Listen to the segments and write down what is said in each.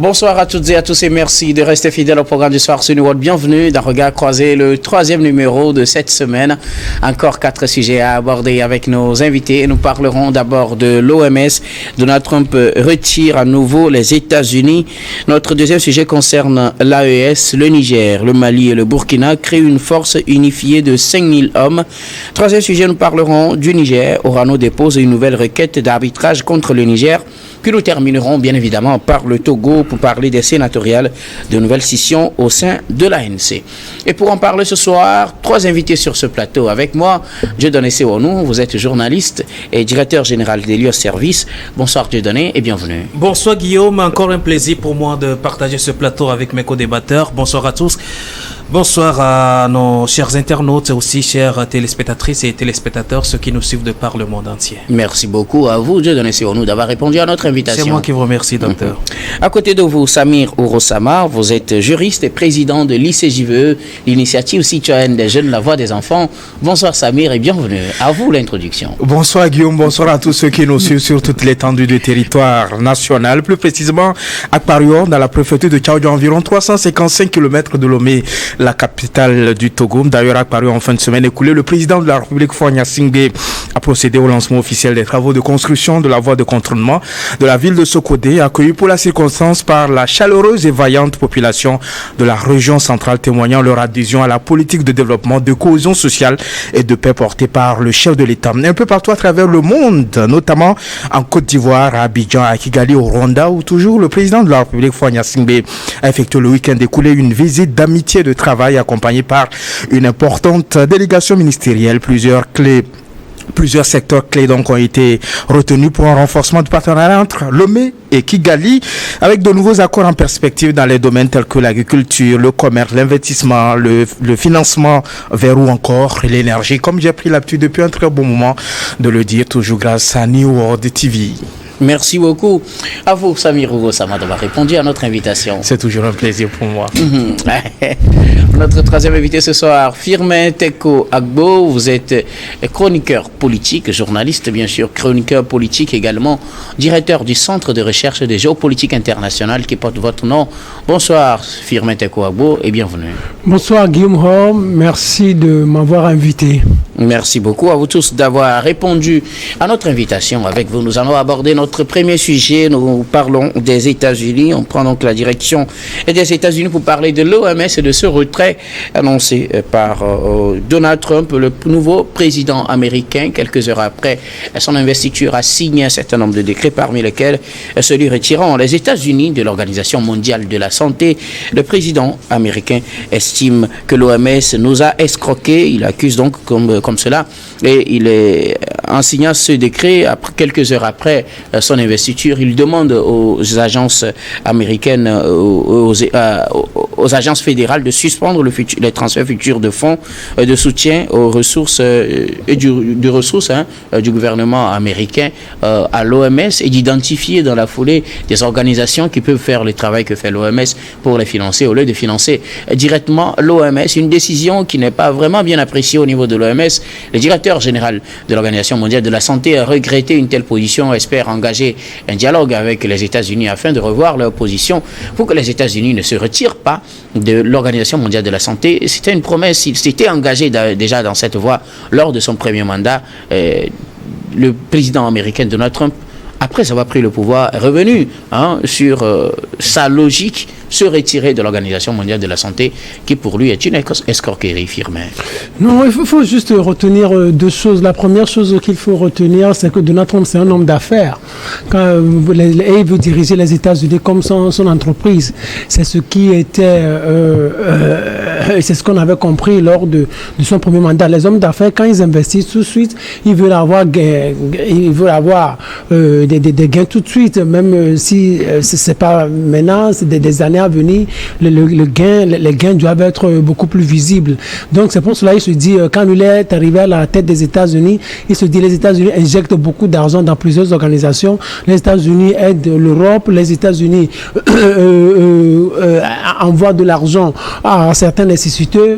Bonsoir à toutes et à tous et merci de rester fidèles au programme du soir sur New World. Bienvenue dans Regard Croisé, le 3e numéro de cette semaine. Encore 4 sujets à aborder avec nos invités. Nous parlerons d'abord de l'OMS. Donald Trump retire à nouveau les États-Unis. Notre deuxième sujet concerne l'AES. Le Niger, le Mali et le Burkina créent une force unifiée de 5000 hommes. Troisième sujet, nous parlerons du Niger. Orano dépose une nouvelle requête d'arbitrage contre le Niger. Puis nous terminerons bien évidemment par le Togo pour parler des sénatoriales de nouvelles scissions au sein de l'ANC. Et pour en parler ce soir, 3 invités sur ce plateau. Avec moi, Dieudonné Sewonou, vous êtes journaliste et directeur général des lieux services. Bonsoir Dieudonné et bienvenue. Bonsoir Guillaume, encore un plaisir pour moi de partager ce plateau avec mes co-débatteurs. Bonsoir à tous. Bonsoir à nos chers internautes et aussi chères téléspectatrices et téléspectateurs, ceux qui nous suivent de par le monde entier. Merci beaucoup à vous, Dieudonné Sewonou, d'avoir répondu à notre invitation. C'est moi qui vous remercie, docteur. À côté de vous, Samir Ourosama, vous êtes juriste et président de l'ICJVE, l'initiative citoyenne des jeunes, la voix des enfants. Bonsoir Samir et bienvenue. À vous l'introduction. Bonsoir Guillaume, bonsoir à tous ceux qui nous suivent sur toute l'étendue du territoire national, plus précisément à Parior, dans la préfecture de Tchaoudja, environ 355 km de Lomé, la capitale du Togo. D'ailleurs, à Paris, en fin de semaine écoulée, le président de la République, Faure Gnassingbé, a procédé au lancement officiel des travaux de construction de la voie de contournement de la ville de Sokodé, accueilli pour la circonstance par la chaleureuse et vaillante population de la région centrale, témoignant leur adhésion à la politique de développement, de cohésion sociale et de paix portée par le chef de l'État. Un peu partout à travers le monde, notamment en Côte d'Ivoire, à Abidjan, à Kigali, au Rwanda, où toujours le président de la République, Faure Gnassingbé, a effectué le week-end écoulé une visite d'amitié et de travail accompagnée par une importante délégation ministérielle. Plusieurs secteurs clés donc ont été retenus pour un renforcement du partenariat entre Lomé et Kigali, avec de nouveaux accords en perspective dans les domaines tels que l'agriculture, le commerce, l'investissement, le financement vers ou encore l'énergie, comme j'ai pris l'habitude depuis un très bon moment de le dire, toujours grâce à New World TV. Merci beaucoup à vous, Samir Ourosama, d'avoir répondu à notre invitation. C'est toujours un plaisir pour moi. Notre troisième invité ce soir, Firmin Teko Agbo, vous êtes chroniqueur politique, journaliste bien sûr, chroniqueur politique également, directeur du Centre de recherche de géopolitique internationale qui porte votre nom. Bonsoir Firmin Teko Agbo et bienvenue. Bonsoir Guillaume Hom, merci de m'avoir invité. Merci beaucoup à vous tous d'avoir répondu à notre invitation. Avec vous, nous allons aborder notre premier sujet. Nous parlons des États-Unis. On prend donc la direction des États-Unis pour parler de l'OMS et de ce retrait annoncé par Donald Trump, le nouveau président américain. Quelques heures après son investiture, a signé un certain nombre de décrets, parmi lesquels celui retirant les États-Unis de l'Organisation mondiale de la santé. Le président américain estime que l'OMS nous a escroqués. Il accuse donc comme cela, et il est en signant ce décret, quelques heures après son investiture, il demande aux agences américaines, aux agences fédérales de suspendre les transferts futurs de fonds de soutien aux ressources du gouvernement américain à l'OMS et d'identifier dans la foulée des organisations qui peuvent faire le travail que fait l'OMS pour les financer au lieu de financer directement l'OMS. Une décision qui n'est pas vraiment bien appréciée au niveau de l'OMS. Le directeur général de l'Organisation mondiale de la santé a regretté une telle position, espère engager un dialogue avec les États-Unis afin de revoir leur position pour que les États-Unis ne se retirent pas de l'Organisation mondiale de la santé. C'était une promesse, il s'était engagé déjà dans cette voie lors de son premier mandat. Le président américain Donald Trump, après avoir pris le pouvoir, est revenu sur sa logique, se retirer de l'Organisation mondiale de la santé, qui pour lui est une escroquerie, Firmin. Non, il faut juste retenir 2 choses. La première chose qu'il faut retenir, c'est que Donald Trump, c'est un homme d'affaires. Quand il veut diriger les États-Unis comme son entreprise, c'est ce qui était, c'est ce qu'on avait compris lors de son premier mandat. Les hommes d'affaires, quand ils investissent tout de suite, ils veulent avoir des gains tout de suite, même si c'est pas maintenant, c'est des années à venir, les gains doivent être beaucoup plus visibles. Donc c'est pour cela qu'il se dit, quand il est arrivé à la tête des États-Unis, il se dit les États-Unis injectent beaucoup d'argent dans plusieurs organisations. Les États-Unis aident l'Europe, les États-Unis envoient de l'argent à certaines nécessiteux.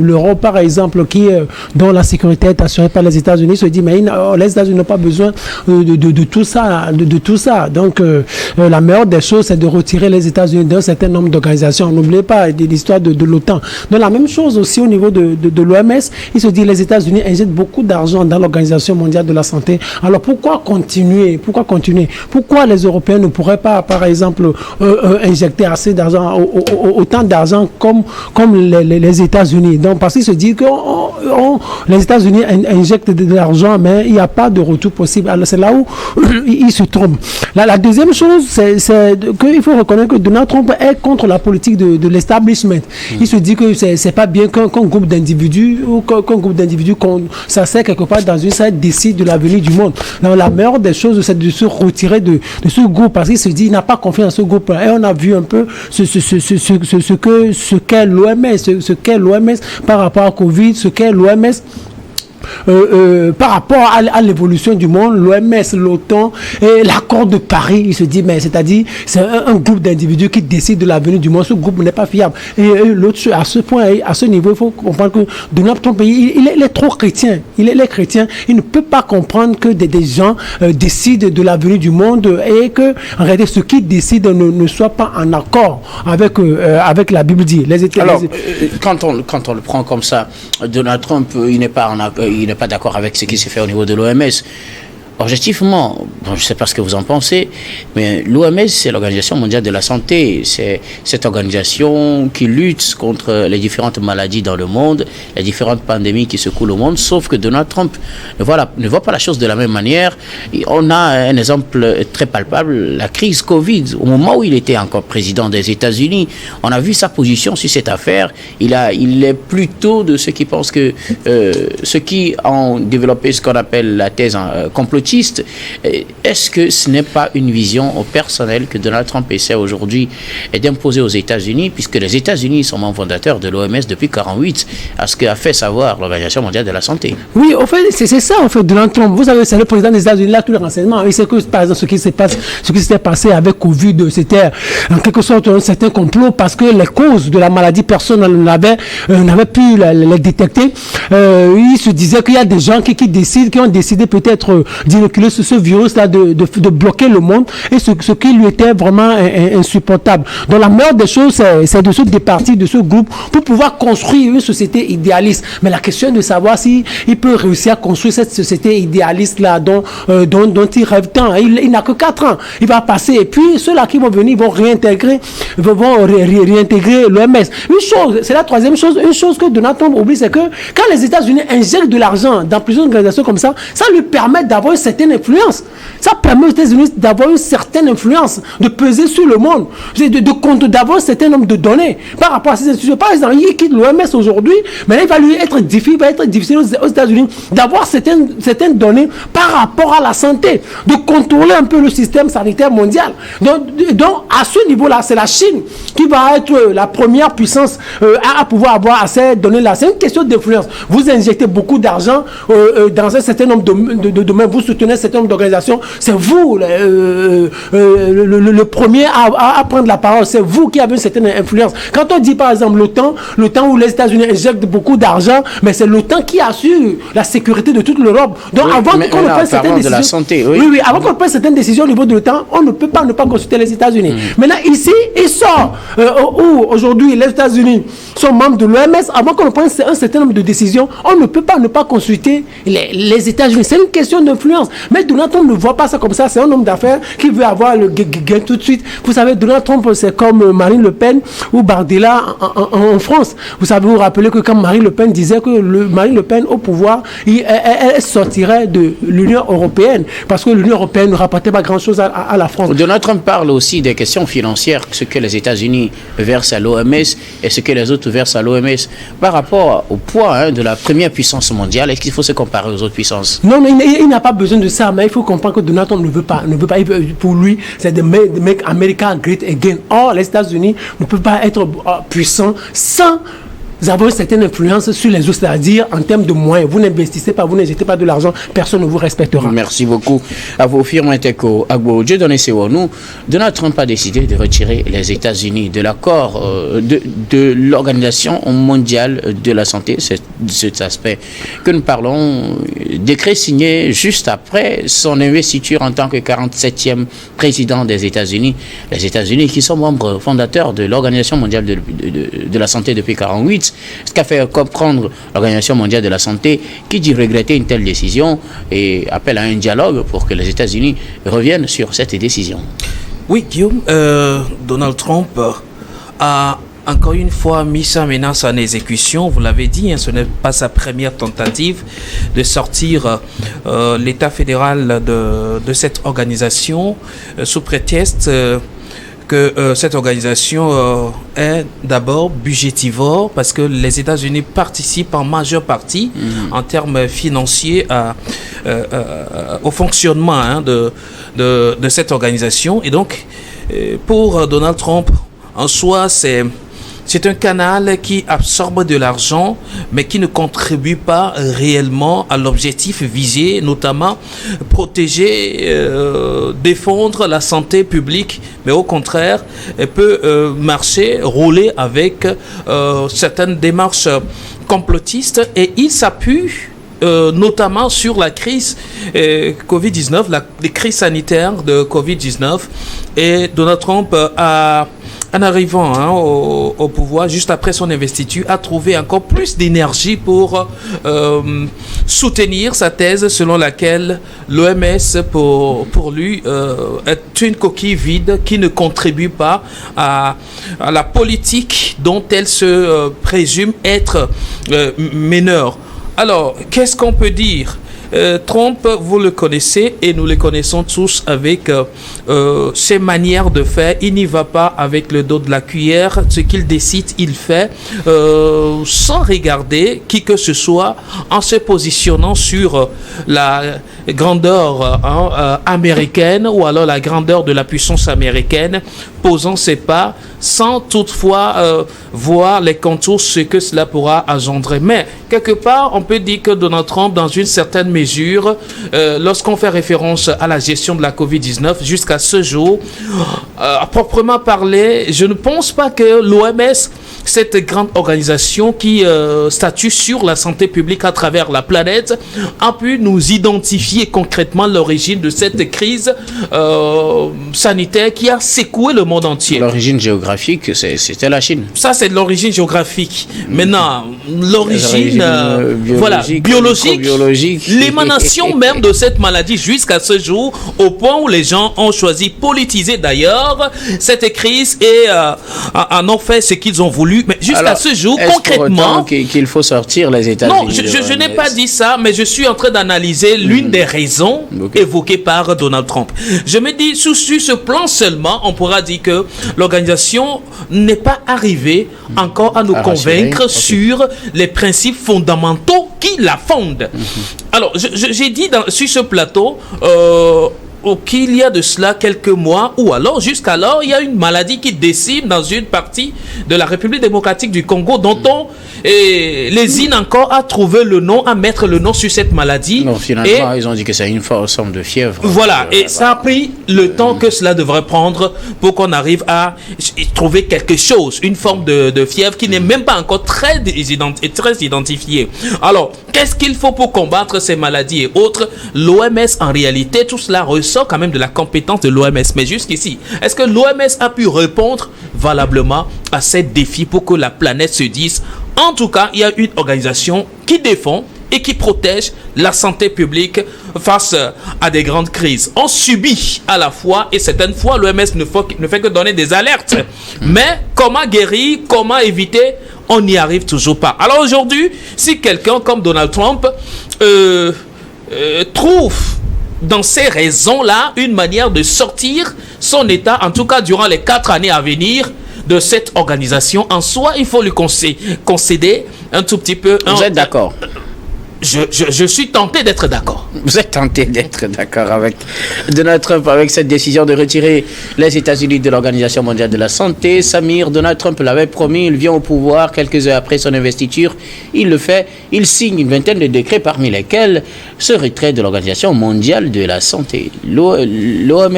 L'Europe, par exemple, dont la sécurité est assurée par les États-Unis, se dit, mais les États-Unis n'ont pas besoin de tout ça. De tout ça. Donc, la meilleure des choses, c'est de retirer les États-Unis d'un certain nombre d'organisations. N'oubliez pas l'histoire de l'OTAN. Donc, la même chose aussi au niveau de l'OMS. Il se dit, les États-Unis injectent beaucoup d'argent dans l'Organisation mondiale de la santé. Alors, pourquoi continuer? Pourquoi les Européens ne pourraient pas, par exemple, injecter assez d'argent, autant d'argent comme les États-Unis? Donc, parce qu'ils se disent que les États-Unis injectent de l'argent, mais il n'y a pas de retour possible. Alors, c'est là où ils se trompent. La deuxième chose, c'est qu'il faut reconnaître que Donald Trump est contre la politique de l'establishment. Il se dit que c'est pas bien qu'un groupe d'individus ou qu'un groupe d'individus ça sert quelque part dans une salle décide de l'avenir du monde. Donc, la meilleure des choses, c'est de se retirer de ce groupe parce qu'il se dit qu'il n'a pas confiance en ce groupe. Et on a vu un peu ce qu'est l'OMS, par rapport à Covid, ce qu'est l'OMS. Par rapport à l'évolution du monde, l'OMS, l'OTAN et l'accord de Paris, il se dit, mais c'est-à-dire, c'est un groupe d'individus qui décide de l'avenir du monde. Ce groupe n'est pas fiable. Et l'autre, à ce point, à ce niveau, il faut comprendre que Donald Trump, il est trop chrétien. Il est chrétien. Il ne peut pas comprendre que des gens décident de l'avenir du monde et que, en réalité, ce qu'ils décident ne soit pas en accord avec la Bible dit. Alors, quand on le prend comme ça, Donald Trump, il n'est pas d'accord avec ce qui se fait au niveau de l'OMS. Objectivement, je ne sais pas ce que vous en pensez, mais l'OMS, c'est l'Organisation mondiale de la santé. C'est cette organisation qui lutte contre les différentes maladies dans le monde, les différentes pandémies qui secouent le monde, sauf que Donald Trump ne voit pas la chose de la même manière. On a un exemple très palpable, la crise Covid. Au moment où il était encore président des États-Unis, on a vu sa position sur cette affaire. Il est plutôt de ceux qui pensent que ceux qui ont développé ce qu'on appelle la thèse complotiste. Est-ce que ce n'est pas une vision personnelle que Donald Trump essaie aujourd'hui d'imposer aux États-Unis, puisque les États-Unis sont membres fondateurs de l'OMS depuis 1948, à ce qu'a fait savoir l'Organisation mondiale de la santé? Oui, en fait, c'est ça, en fait, Donald Trump. Vous savez, c'est le président des États-Unis, là, tous les renseignements. Il sait que, par exemple, ce qui s'était passé avec Covid, c'était en quelque sorte un certain complot, parce que les causes de la maladie, personne n'avait pu les détecter. Il se disait qu'il y a des gens qui ont décidé peut-être d'inoculer ce virus-là, de bloquer le monde, et ce qui lui était vraiment insupportable. Donc la meilleure des choses, c'est de se départir de ce groupe pour pouvoir construire une société idéaliste. Mais la question est de savoir s'il peut réussir à construire cette société idéaliste-là dont il rêve tant. Il n'a que 4 ans. Il va passer. Et puis ceux-là qui vont venir vont réintégrer l'OMS. Une chose, c'est la troisième chose, une chose que Donald Trump oublie, c'est que quand les États-Unis injectent de l'argent dans plusieurs organisations comme ça lui permet d'avoir une certaine influence. Ça permet aux États-Unis d'avoir une certaine influence, de peser sur le monde, d'avoir un certain nombre de données par rapport à ces institutions. Par exemple, il quitte l'OMS aujourd'hui, mais là, il va être difficile aux États-Unis d'avoir certaines données par rapport à la santé, de contrôler un peu le système sanitaire mondial. Donc à ce niveau-là, c'est la Chine qui va être la première puissance à pouvoir avoir assez de données là. C'est une question d'influence. Vous injectez beaucoup d'argent dans un certain nombre de domaines, vous soutenez un certain nombre d'organisations, c'est vous le premier à prendre la parole, c'est vous qui avez une certaine influence. Quand on dit par exemple l'OTAN où les États-Unis injectent beaucoup d'argent, mais c'est l'OTAN qui assure la sécurité de toute l'Europe. Donc avant qu'on prenne certaines décisions, de la santé, oui, avant qu'on prenne certaines décisions au niveau de l'OTAN, on ne peut pas ne pas consulter les États-Unis. Maintenant ici, il sort où aujourd'hui les États-Unis sont membres de l'OMS, avant qu'on prenne un certain nombre de décisions, on ne peut pas ne pas consulter les États-Unis. C'est une question d'influence. Mais Donald Trump ne voit pas ça comme ça. C'est un homme d'affaires qui veut avoir le gain tout de suite. Vous savez, Donald Trump, c'est comme Marine Le Pen ou Bardella en France. Vous savez, vous rappelez que quand Marine Le Pen disait que Marine Le Pen au pouvoir, elle sortirait de l'Union européenne parce que l'Union européenne ne rapportait pas grand-chose à la France. Donald Trump parle aussi des questions financières, ce que les États-Unis versent à l'OMS et ce que les autres versent à l'OMS. Par rapport au poids de la première puissance mondiale, est-ce qu'il faut se comparer aux autres puissances? Non, mais il n'a pas besoin de ça, mais il faut comprendre que Donald Trump ne veut pas. Pour lui, c'est de make America great again. Or, les États-Unis ne peuvent pas être puissants sans avez une certaine influence sur les autres, c'est-à-dire en termes de moyens. Vous n'investissez pas, vous n'injectez pas de l'argent, personne ne vous respectera. Merci beaucoup à vos firmes Inteko Agbo. Dieu donné nous. Donald Trump a décidé de retirer les États-Unis de l'accord de l'Organisation mondiale de la santé. C'est cet aspect que nous parlons. Décret signé juste après son investiture en tant que 47e président des États-Unis. Les États-Unis qui sont membres fondateurs de l'Organisation mondiale de la santé depuis 1948. Ce qu'a fait comprendre l'Organisation mondiale de la santé, qui dit regretter une telle décision et appelle à un dialogue pour que les États-Unis reviennent sur cette décision. Oui, Guillaume, Donald Trump a encore une fois mis sa menace en exécution. Vous l'avez dit, ce n'est pas sa première tentative de sortir l'État fédéral de cette organisation sous prétexte que cette organisation est d'abord budgétivore parce que les États-Unis participent en majeure partie en termes financiers au fonctionnement de cette organisation. Et donc, pour Donald Trump, en soi, c'est un canal qui absorbe de l'argent, mais qui ne contribue pas réellement à l'objectif visé, notamment protéger, défendre la santé publique, mais au contraire, elle peut marcher, rouler avec certaines démarches complotistes, et il s'appuie notamment sur la crise Covid-19, la crise sanitaire de Covid-19, et Donald Trump en arrivant au pouvoir, juste après son investiture, a trouvé encore plus d'énergie pour soutenir sa thèse selon laquelle l'OMS, pour lui, est une coquille vide qui ne contribue pas à la politique dont elle se présume être meneur. Alors, qu'est-ce qu'on peut dire ? Trump, vous le connaissez et nous le connaissons tous avec ses manières de faire. Il n'y va pas avec le dos de la cuillère. Ce qu'il décide, il fait sans regarder qui que ce soit, en se positionnant sur la grandeur américaine ou alors la grandeur de la puissance américaine, posant ses pas sans toutefois voir les contours, ce que cela pourra engendrer. Mais quelque part, on peut dire que Donald Trump, dans une certaine mesure, lorsqu'on fait référence à la gestion de la Covid-19, jusqu'à ce jour, à proprement parler, je ne pense pas que l'OMS, cette grande organisation qui statue sur la santé publique à travers la planète, a pu nous identifier concrètement l'origine de cette crise sanitaire qui a secoué le monde entier. L'origine géographique, c'était la Chine. Ça, c'est de l'origine géographique. Maintenant, l'origine biologique, l'émanation même de cette maladie jusqu'à ce jour, au point où les gens ont choisi, politisé d'ailleurs, cette crise et en ont fait ce qu'ils ont voulu. Mais jusqu'à ce jour, concrètement, qu'il faut sortir les États-Unis. Non, je n'ai pas dit ça, mais je suis en train d'analyser l'une des raisons évoquées par Donald Trump. Je me dis, sur ce plan seulement, on pourra dire que l'organisation n'est pas arrivée encore à nous convaincre sur les principes fondamentaux qui la fondent. Alors, j'ai dit sur ce plateau qu'il y a de cela quelques mois, ou alors jusqu'alors, il y a une maladie qui décime dans une partie de la République démocratique du Congo, dont on lésine encore à trouver le nom, à mettre le nom sur cette maladie. Non, finalement, ils ont dit que c'est une forme de fièvre. Voilà, et ça a pris le temps que cela devrait prendre pour qu'on arrive à trouver quelque chose, une forme de fièvre qui n'est même pas encore très identifiée. Alors, qu'est-ce qu'il faut pour combattre ces maladies et autres? L'OMS, en réalité, tout cela ressort quand même de la compétence de l'OMS. Mais jusqu'ici, est-ce que l'OMS a pu répondre valablement à ces défis pour que la planète se dise, en tout cas, il y a une organisation qui défend et qui protège la santé publique face à des grandes crises. On subit à la fois, et certaines fois, l'OMS ne fait que donner des alertes. Mais comment guérir, comment éviter, on n'y arrive toujours pas. Alors aujourd'hui, si quelqu'un comme Donald Trump trouve dans ces raisons-là une manière de sortir son État, en tout cas durant les 4 années à venir, de cette organisation, en soi, il faut lui concéder un tout petit peu. Vous êtes d'accord? je suis tenté d'être d'accord. Vous êtes tenté d'être d'accord avec Donald Trump, avec cette décision de retirer les États-Unis de l'Organisation mondiale de la santé. Samir, Donald Trump l'avait promis, il vient au pouvoir quelques heures après son investiture. Il le fait, il signe une vingtaine de décrets parmi lesquels ce retrait de l'Organisation mondiale de la santé. L'OMS,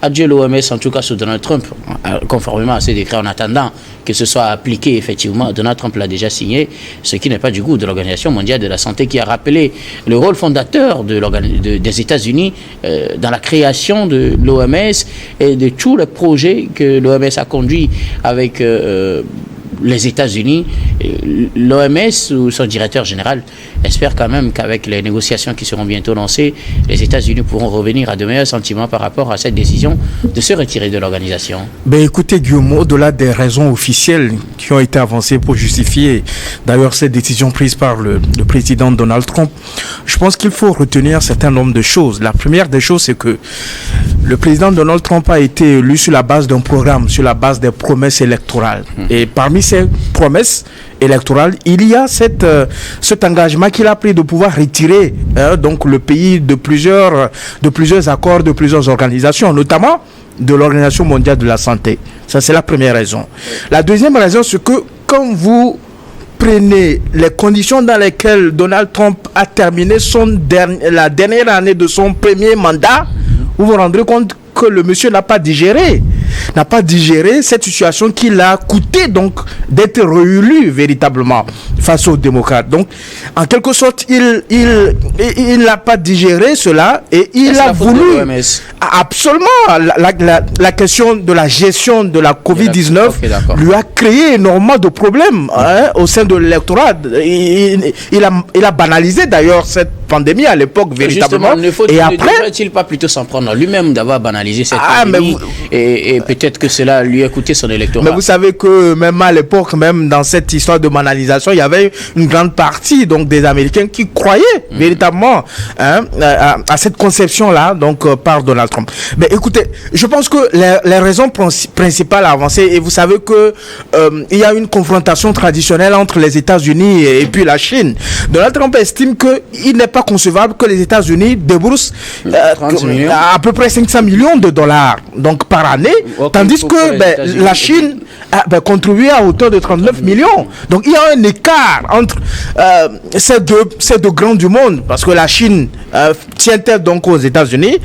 adieu l'OMS, en tout cas sous Donald Trump, conformément à ces décrets, en attendant que ce soit appliqué effectivement. Donald Trump l'a déjà signé, ce qui n'est pas du goût de l'Organisation mondiale de la santé, qui a rappelé le rôle fondateur des États-Unis dans la création de l'OMS et de tous les projets que l'OMS a conduits avec les États-Unis. L'OMS ou son directeur général espère quand même qu'avec les négociations qui seront bientôt lancées, les États-Unis pourront revenir à de meilleurs sentiments par rapport à cette décision de se retirer de l'organisation. Ben écoutez Guillaume, au-delà des raisons officielles qui ont été avancées pour justifier d'ailleurs cette décision prise par le président Donald Trump, je pense qu'il faut retenir un certain nombre de choses. La première des choses, c'est que le président Donald Trump a été élu sur la base d'un programme, sur la base des promesses électorales. Et parmi ces promesses électorales, il y a cet engagement qu'il a pris de pouvoir retirer donc le pays de plusieurs accords, de plusieurs organisations, notamment de l'Organisation mondiale de la santé. Ça, c'est la première raison. La deuxième raison, c'est que quand vous prenez les conditions dans lesquelles Donald Trump a terminé la dernière année de son premier mandat, vous vous rendrez compte que le monsieur n'a pas digéré cette situation qui l'a coûté donc d'être réélu véritablement face aux démocrates. Donc, en quelque sorte, il n'a pas digéré cela et il a voulu absolument la question de la gestion de la COVID-19 lui a créé énormément de problèmes au sein de l'électorat. Il a banalisé d'ailleurs cette pandémie à l'époque véritablement. Et après, ne devrait-il pas plutôt s'en prendre lui-même d'avoir banalisé cette pandémie et peut-être que cela lui a coûté son électorat. Mais vous savez que même à l'époque, même dans cette histoire de banalisation, il y avait une grande partie donc des Américains qui croyaient véritablement à cette conception-là donc par Donald Trump. Mais écoutez, je pense que les raisons principales à avancer, et vous savez que il y a une confrontation traditionnelle entre les États-Unis et puis la Chine. Donald Trump estime qu'il n'est pas concevable que les États-Unis déboursent à peu près 500 millions de dollars donc par année, tandis que la Chine contribue à hauteur de 39 millions. Donc il y a un écart entre ces deux grands du monde, parce que la Chine tient tête donc aux États-Unis,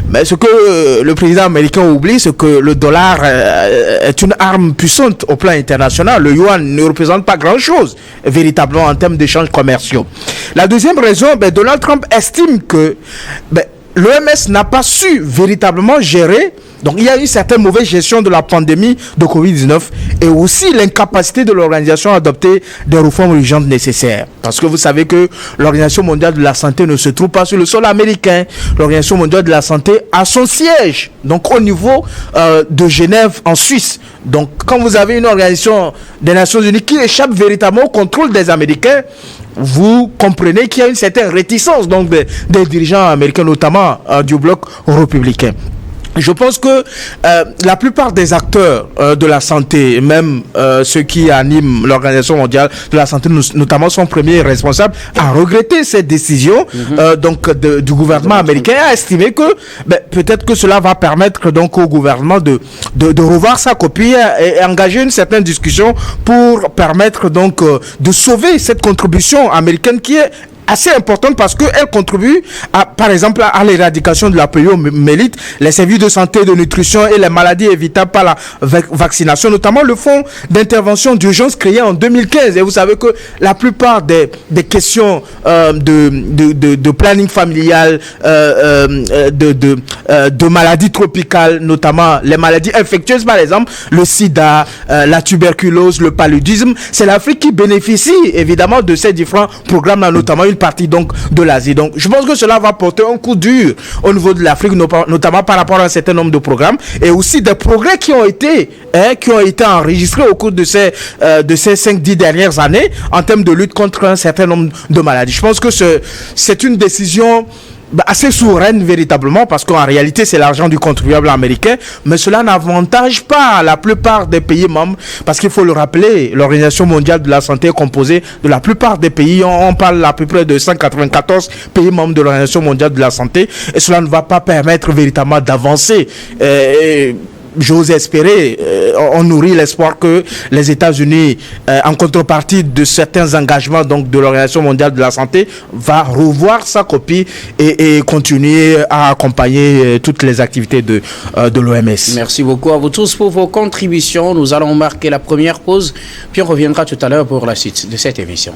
mais ce que le président américain oublie, c'est que le dollar est une arme puissante au plan international. Le yuan ne représente pas grand-chose véritablement en termes d'échanges commerciaux. La deuxième raison, Donald Trump estime que l'OMS n'a pas su véritablement gérer. Donc il y a une certaine mauvaise gestion de la pandémie de Covid-19 et aussi l'incapacité de l'organisation à adopter des réformes urgentes nécessaires. Parce que vous savez que l'Organisation mondiale de la santé ne se trouve pas sur le sol américain. L'Organisation mondiale de la santé a son siège donc au niveau de Genève en Suisse. Donc quand vous avez une organisation des Nations Unies qui échappe véritablement au contrôle des Américains, vous comprenez qu'il y a une certaine réticence donc des dirigeants américains, notamment du bloc républicain. Je pense que la plupart des acteurs de la santé, même ceux qui animent l'Organisation mondiale de la santé, notamment son premier responsable, a regretté cette décision donc du gouvernement américain, a estimé que peut-être que cela va permettre donc au gouvernement de revoir sa copie et engager une certaine discussion pour permettre donc de sauver cette contribution américaine qui est assez importante parce qu'elle contribue par exemple à l'éradication de la poliomyélite, les services de santé, de nutrition et les maladies évitables par la vaccination, notamment le fonds d'intervention d'urgence créé en 2015. Et vous savez que la plupart des questions de planning familial, de maladies tropicales, notamment les maladies infectieuses par exemple, le sida, la tuberculose, le paludisme, c'est l'Afrique qui bénéficie évidemment de ces différents programmes-là, notamment une partie donc de l'Asie. Donc je pense que cela va porter un coup dur au niveau de l'Afrique, notamment par rapport à un certain nombre de programmes et aussi des progrès qui ont été enregistrés au cours de ces 5-10 dernières années en termes de lutte contre un certain nombre de maladies. Je pense que c'est une décision assez souveraine véritablement, parce qu'en réalité c'est l'argent du contribuable américain, mais cela n'avantage pas la plupart des pays membres, parce qu'il faut le rappeler, l'Organisation mondiale de la santé est composée de la plupart des pays, on parle à peu près de 194 pays membres de l'Organisation mondiale de la santé, et cela ne va pas permettre véritablement d'avancer. J'ose espérer, on nourrit l'espoir que les États-Unis, en contrepartie de certains engagements donc de l'Organisation mondiale de la santé, va revoir sa copie et continuer à accompagner toutes les activités de l'OMS. Merci beaucoup à vous tous pour vos contributions. Nous allons marquer la première pause, puis on reviendra tout à l'heure pour la suite de cette émission.